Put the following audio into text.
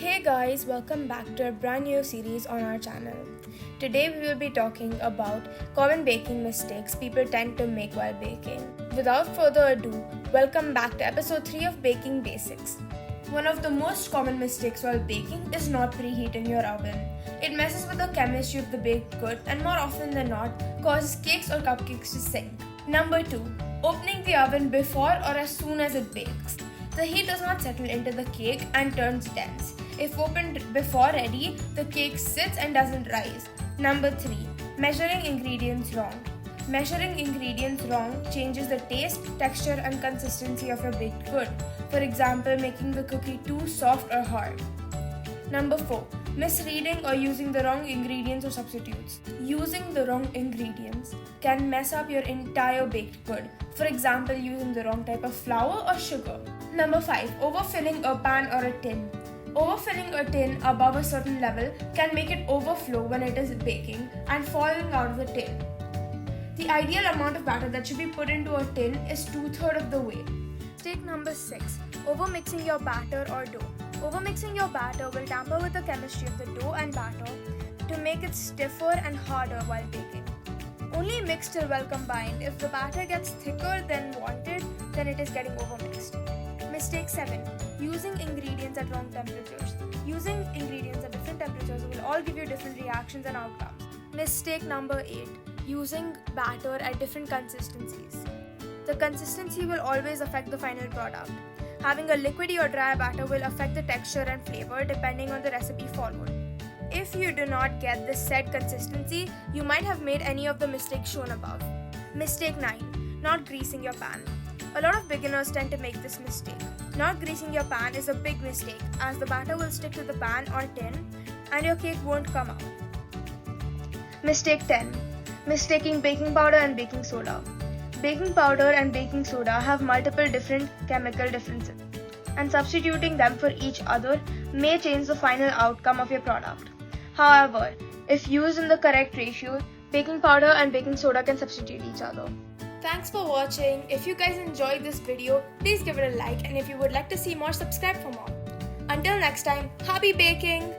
Hey guys, welcome back to a brand new series on our channel. Today we will be talking about common baking mistakes people tend to make while baking. Without further ado, welcome back to episode 3 of Baking Basics. One of the most common mistakes while baking is not preheating your oven. It messes with the chemistry of the baked good and more often than not causes cakes or cupcakes to sink. Number 2. Opening the oven before or as soon as it bakes. The heat does not settle into the cake and turns dense. If opened before ready, the cake sits and doesn't rise. Number 3. Measuring ingredients wrong. Measuring ingredients wrong changes the taste, texture and consistency of your baked good. For example, making the cookie too soft or hard. Number 4. Misreading or using the wrong ingredients or substitutes. Using the wrong ingredients can mess up your entire baked good. For example, using the wrong type of flour or sugar. Number 5. Overfilling a pan or a tin. Overfilling a tin above a certain level can make it overflow when it is baking and falling out of the tin. The ideal amount of batter that should be put into a tin is 2/3 of the way. Mistake number 6. Overmixing your batter or dough. Overmixing your batter will tamper with the chemistry of the dough and batter to make it stiffer and harder while baking. Only mix till well combined. If the batter gets thicker than wanted, then it is getting overmixed. Mistake 7. Using ingredients at wrong temperatures. Using ingredients at different temperatures will all give you different reactions and outcomes. Mistake number 8. Using batter at different consistencies. The consistency will always affect the final product. Having a liquidy or dry batter will affect the texture and flavor depending on the recipe followed. If you do not get the said consistency, you might have made any of the mistakes shown above. Mistake 9. Not greasing your pan. A lot of beginners tend to make this mistake. Not greasing your pan is a big mistake as the batter will stick to the pan or tin and your cake won't come out. Mistake 10. Mistaking baking powder and baking soda. Baking powder and baking soda have multiple different chemical differences, and substituting them for each other may change the final outcome of your product. However, if used in the correct ratio, baking powder and baking soda can substitute each other. Thanks for watching. If you guys enjoyed this video, please give it a like, and if you would like to see more, subscribe for more. Until next time, happy baking!